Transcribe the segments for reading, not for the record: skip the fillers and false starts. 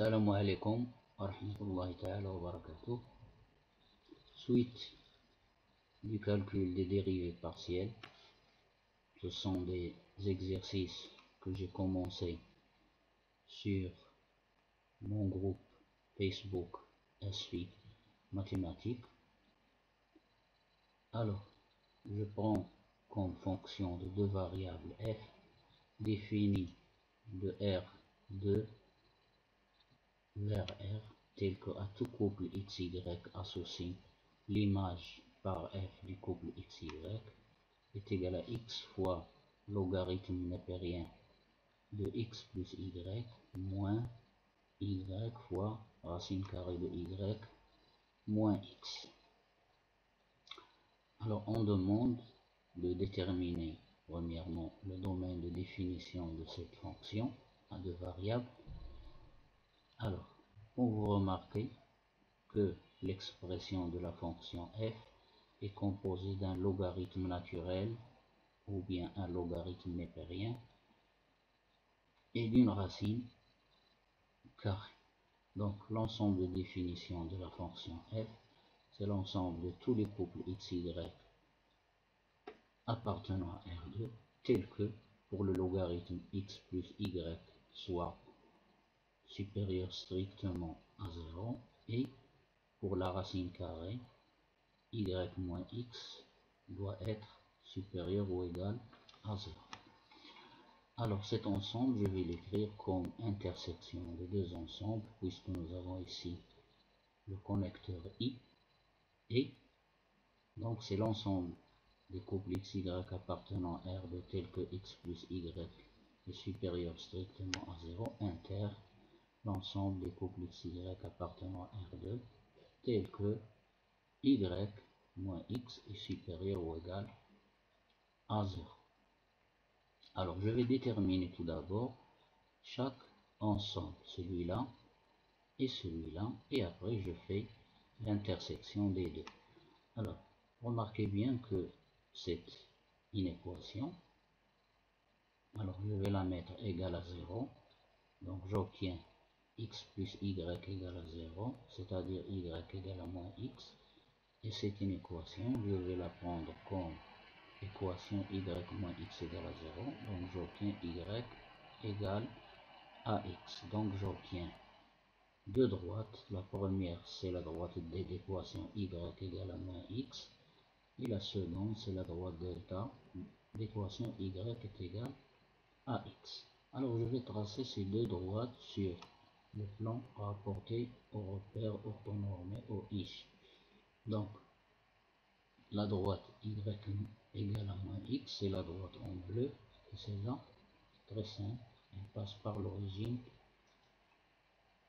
Salam alaikum wa rahmatullahi ta'ala wa barakatuh. Suite du calcul des dérivées partielles. Ce sont des exercices que j'ai commencé sur mon groupe Facebook SFI Mathématiques. Alors, je prends comme fonction de deux variables f définies de R2 vers R, tel que à tout couple XY associe l'image par f du couple XY est égal à x fois logarithme népérien de x plus y moins y fois racine carrée de y moins x. Alors on demande de déterminer premièrement le domaine de définition de cette fonction à deux variables. Alors, vous remarquez que l'expression de la fonction f est composée d'un logarithme naturel ou bien un logarithme népérien et d'une racine carrée. Donc l'ensemble de définition de la fonction f, c'est l'ensemble de tous les couples xy appartenant à R2, tels que pour le logarithme x plus y soit supérieur strictement à 0 et pour la racine carrée y moins x doit être supérieur ou égal à 0. Alors cet ensemble, je vais l'écrire comme intersection de deux ensembles, puisque nous avons ici le connecteur I, et donc c'est l'ensemble des couples xy appartenant à R de tel que x plus y est supérieur strictement à 0, inter l'ensemble des couples xy appartenant à R2 tel que y moins x est supérieur ou égal à 0. Alors je vais déterminer tout d'abord chaque ensemble, celui-là et celui-là, et après je fais l'intersection des deux. Alors remarquez bien que cette inéquation, alors je vais la mettre égale à 0, donc j'obtiens x plus y égale à 0, c'est-à-dire y égale à moins x, et cette inéquation, je vais la prendre comme équation y moins x égale à 0, donc j'obtiens y égale à x. Donc j'obtiens deux droites. La première, c'est la droite de l'équation y égale à moins x, et la seconde, c'est la droite delta l'équation y est égale à x. Alors je vais tracer ces deux droites sur le plan rapporté au repère orthonormé OI. Donc la droite y égale à moins x, c'est la droite en bleu, et celle-là, très simple, elle passe par l'origine.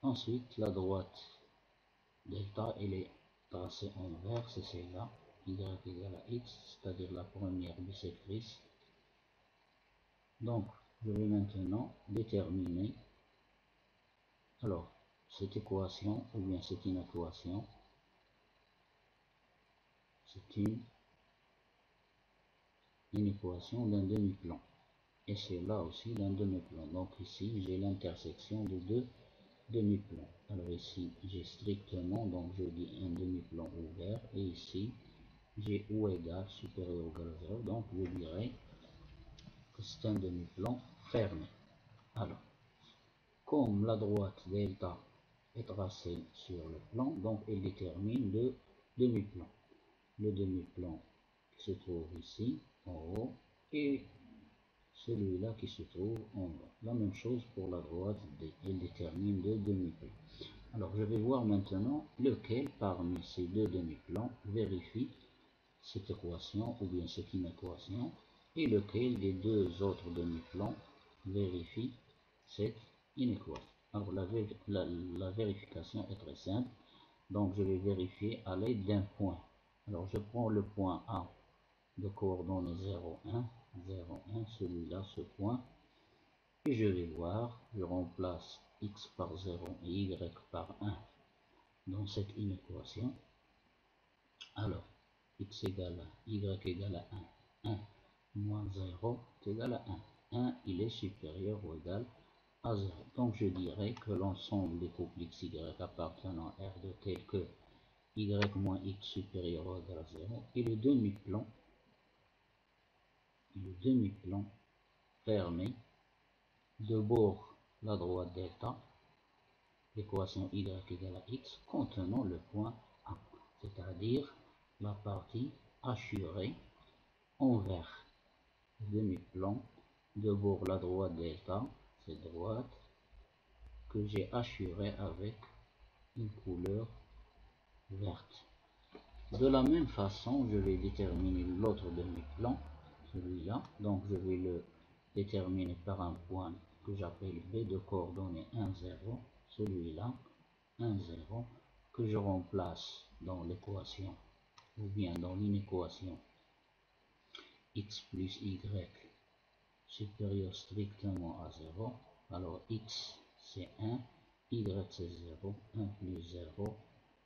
Ensuite, la droite delta, elle est tracée en vert, c'est celle-là, y égale à x, c'est-à-dire la première bissectrice. Donc, je vais maintenant déterminer, alors, cette équation, ou bien cette inéquation, c'est une équation d'un demi-plan. Et c'est là aussi d'un demi-plan. Donc ici, j'ai l'intersection de deux demi-plans. Alors ici, j'ai strictement, donc je dis un demi-plan ouvert. Et ici, j'ai ou égal, supérieur ou égal à 0. Donc je dirais que c'est un demi-plan fermé. Alors, comme la droite delta est tracée sur le plan, donc elle détermine le demi-plan. Le demi-plan qui se trouve ici, en haut, et celui-là qui se trouve en bas. La même chose pour la droite D, elle détermine deux demi-plans. Alors je vais voir maintenant lequel parmi ces deux demi-plans vérifie cette équation ou bien cette inéquation, et lequel des deux autres demi-plans vérifie cette inéquation. Alors la vérification est très simple, donc je vais vérifier à l'aide d'un point. Alors je prends le point A de coordonnées 0, 1, 0, 1, celui-là, ce point, et je vais voir, je remplace x par 0 et y par 1 dans cette inéquation. Alors, x égale à y égale à 1, 1 moins 0 est égal à 1. 1, il est supérieur ou égal à 0. Donc je dirais que l'ensemble des couples x, y appartenant à R de tel que y moins x supérieur ou égal à 0 et le demi-plan fermé de bord la droite delta, l'équation y égale à x contenant le point A, c'est-à-dire la partie assurée envers le demi-plan de bord la droite delta, cette droite que j'ai assurée avec une couleur verte. De la même façon, je vais déterminer l'autre demi-plan, celui-là. Donc je vais le déterminer par un point que j'appelle B de coordonnées 1, 0, celui-là, 1, 0, que je remplace dans l'équation, ou bien dans l'inéquation x plus y supérieur strictement à 0. Alors x c'est 1, y c'est 0, 1 plus 0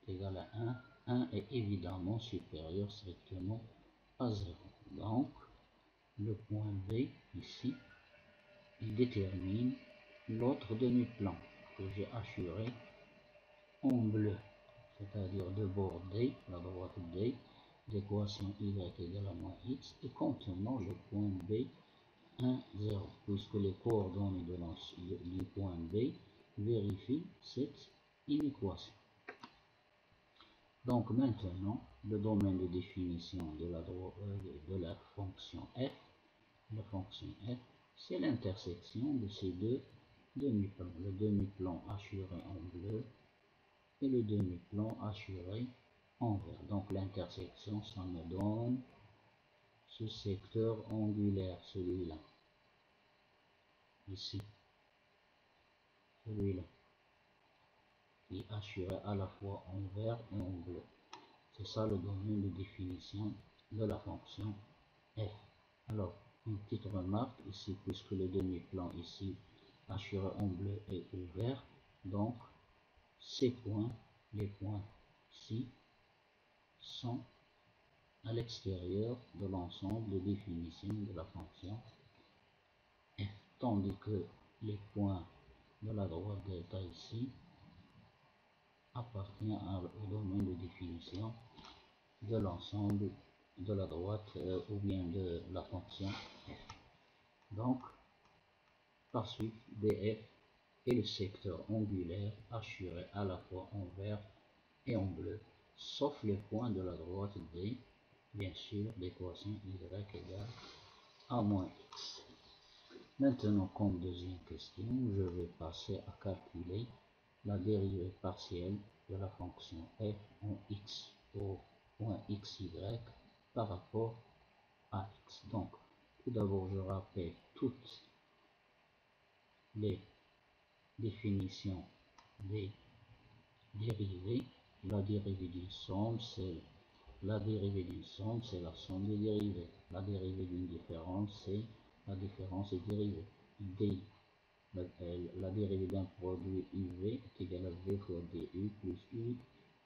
est égal à 1. 1 est évidemment supérieur strictement à 0. Donc, le point B, ici, il détermine l'autre demi-plan que j'ai assuré en bleu, c'est-à-dire de bord D, la droite D, d'équation y égale à moins x, et contenant le point B 1, 0, puisque les coordonnées du point B vérifient cette inéquation. Donc maintenant, le domaine de définition de la fonction f, c'est l'intersection de ces deux demi-plans. Le demi-plan assuré en bleu et le demi-plan assuré en vert. Donc l'intersection, ça me donne ce secteur angulaire, celui-là. Ici, celui-là, qui est assuré à la fois en vert et en bleu. C'est ça le domaine de définition de la fonction f. Alors, une petite remarque ici, puisque le demi-plan ici assuré en bleu est ouvert, donc ces points, les points ici, sont à l'extérieur de l'ensemble de définition de la fonction f, tandis que les points de la droite delta ici appartiennent au domaine de définition de l'ensemble de la droite ou bien de la fonction f. Donc, par suite, df est le secteur angulaire assuré à la fois en vert et en bleu, sauf les points de la droite D, bien sûr, d'équation y égale à moins x. Maintenant, comme deuxième question, je vais passer à calculer la dérivée partielle de la fonction f en x au point xy par rapport à x. Donc, tout d'abord, je rappelle toutes les définitions des dérivées. La dérivée d'une somme, c'est la somme des dérivées. La dérivée d'une différence, c'est la différence des dérivées. D, la dérivée d'un produit UV est égale à V fois DU plus U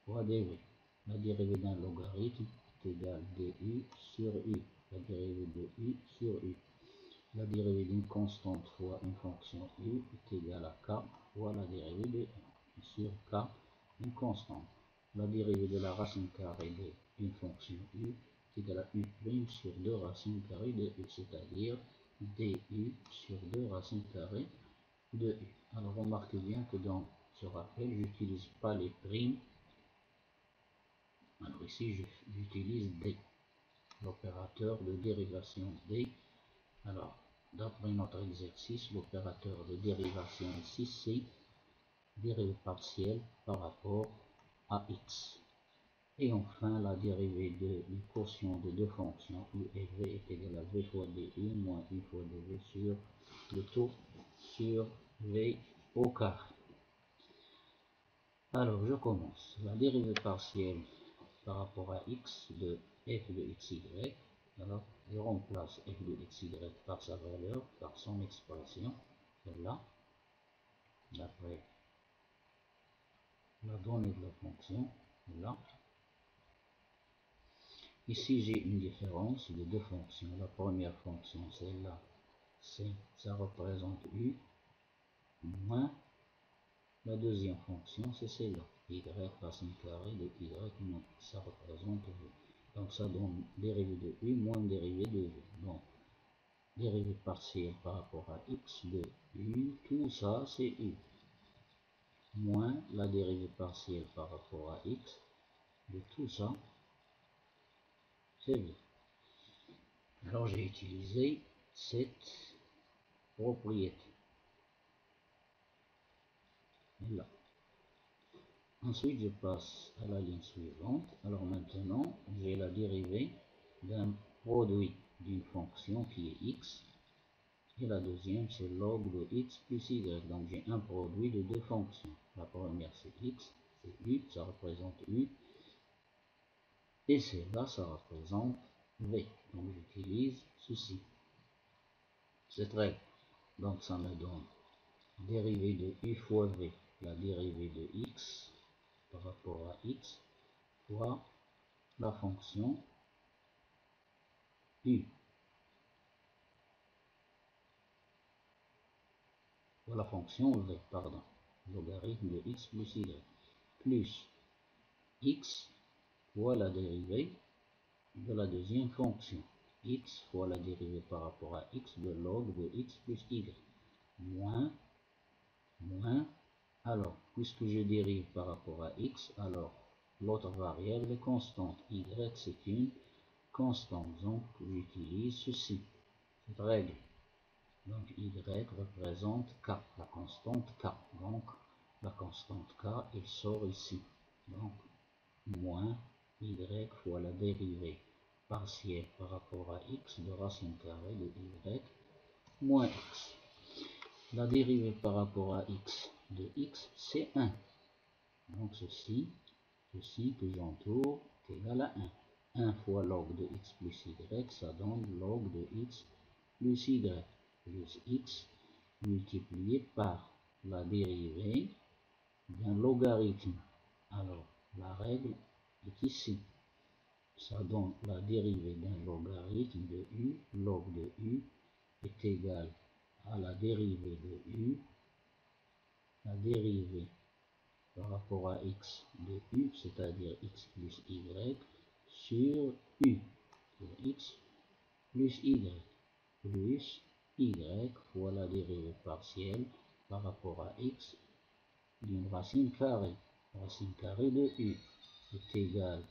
fois DV. La dérivée d'un logarithme est égale DU sur U. La dérivée de U sur U. La dérivée d'une constante fois une fonction U est égale à K fois la dérivée de U sur K, une constante. La dérivée de la racine carrée d'une fonction U est égale à U' sur 2 racines carrées de U, c'est-à-dire DU sur 2 racines carrées de U. Alors remarquez bien que dans ce rappel, je n'utilise pas les primes. Alors ici, j'utilise D, l'opérateur de dérivation D. Alors, d'après notre exercice, l'opérateur de dérivation ici, c'est dérivée partielle par rapport à x. Et enfin, la dérivée du quotient de deux fonctions u et v est égale à v fois du moins u fois dv sur le tout sur v au carré. Alors, je commence. La dérivée partielle par rapport à x de f de xy. Alors, je remplace f de xy par sa valeur, par son expression, celle-là, d'après la donnée de la fonction, là. Ici, j'ai une différence de deux fonctions. La première fonction, celle-là, ça représente u. moins la deuxième fonction, c'est celle-là, y racine carrée de y moins ça représente v. Donc ça donne dérivée de u moins dérivée de v. Donc dérivée partielle par rapport à x de u, tout ça c'est u, moins la dérivée partielle par rapport à x de tout ça, c'est v. Alors j'ai utilisé cette propriété. Et là. Ensuite, je passe à la ligne suivante. Alors maintenant, j'ai la dérivée d'un produit d'une fonction qui est x. Et la deuxième, c'est log de x plus y. Donc j'ai un produit de deux fonctions. La première, c'est x, c'est u, ça représente u. Et celle-là, ça représente v. Donc j'utilise ceci, cette règle. Donc ça me donne dérivée de u fois v, la dérivée de x par rapport à x, fois la fonction u, fois la fonction v, pardon, logarithme de x plus y, plus x fois la dérivée de la deuxième fonction, x fois la dérivée par rapport à x de log de x plus y, moins, alors, puisque je dérive par rapport à x, alors l'autre variable est constante, y c'est une constante, donc j'utilise ceci, cette règle. Donc y représente k, la constante k, donc la constante k, il sort ici, donc moins y fois la dérivée partielle par rapport à x de racine carrée de y moins x. La dérivée par rapport à x de x, c'est 1. Donc ceci que j'entoure est égal à 1. 1 fois log de x plus y, ça donne log de x plus y plus x multiplié par la dérivée d'un logarithme. Alors la règle est ici. Ça donne la dérivée d'un logarithme de u, log de u est égal à la dérivée de u, la dérivée par rapport à x de u, c'est-à-dire x plus y, sur u, sur x plus y, plus y fois la dérivée partielle par rapport à x d'une racine carrée. Racine carrée de u est égal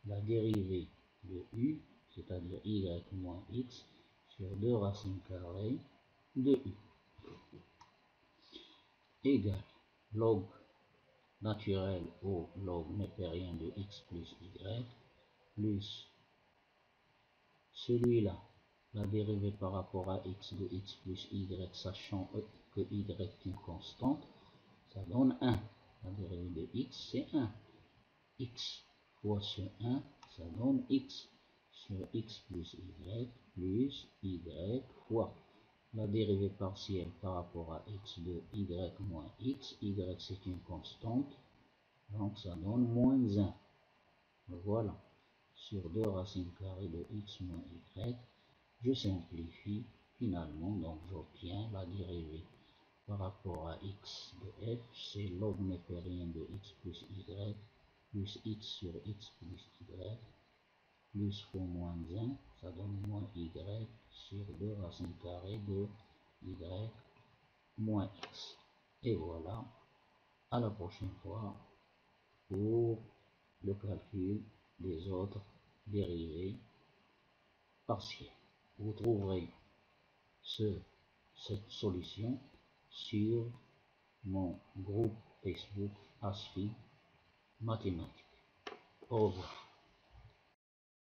à la dérivée de u, c'est-à-dire y moins x, sur 2 racines carrées de u, égale log naturel au log népérien de x plus y, plus celui-là, la dérivée par rapport à x de x plus y, sachant que y est une constante, ça donne 1. La dérivée de x, c'est 1. X fois ce 1, ça donne x sur x plus y fois la dérivée partielle par rapport à x de y moins x. Y, c'est une constante, donc ça donne moins 1. Voilà, sur 2 racines carrées de x moins y, je simplifie finalement, donc j'obtiens la dérivée par rapport à x de f, c'est log népérien de x plus y, plus x sur x plus y, plus fois moins 1, ça donne moins y sur 2 racines carrées de y moins x. Et voilà, à la prochaine fois pour le calcul des autres dérivées partielles. Vous trouverez cette solution sur mon groupe Facebook ASFI Mathématiques. Au revoir.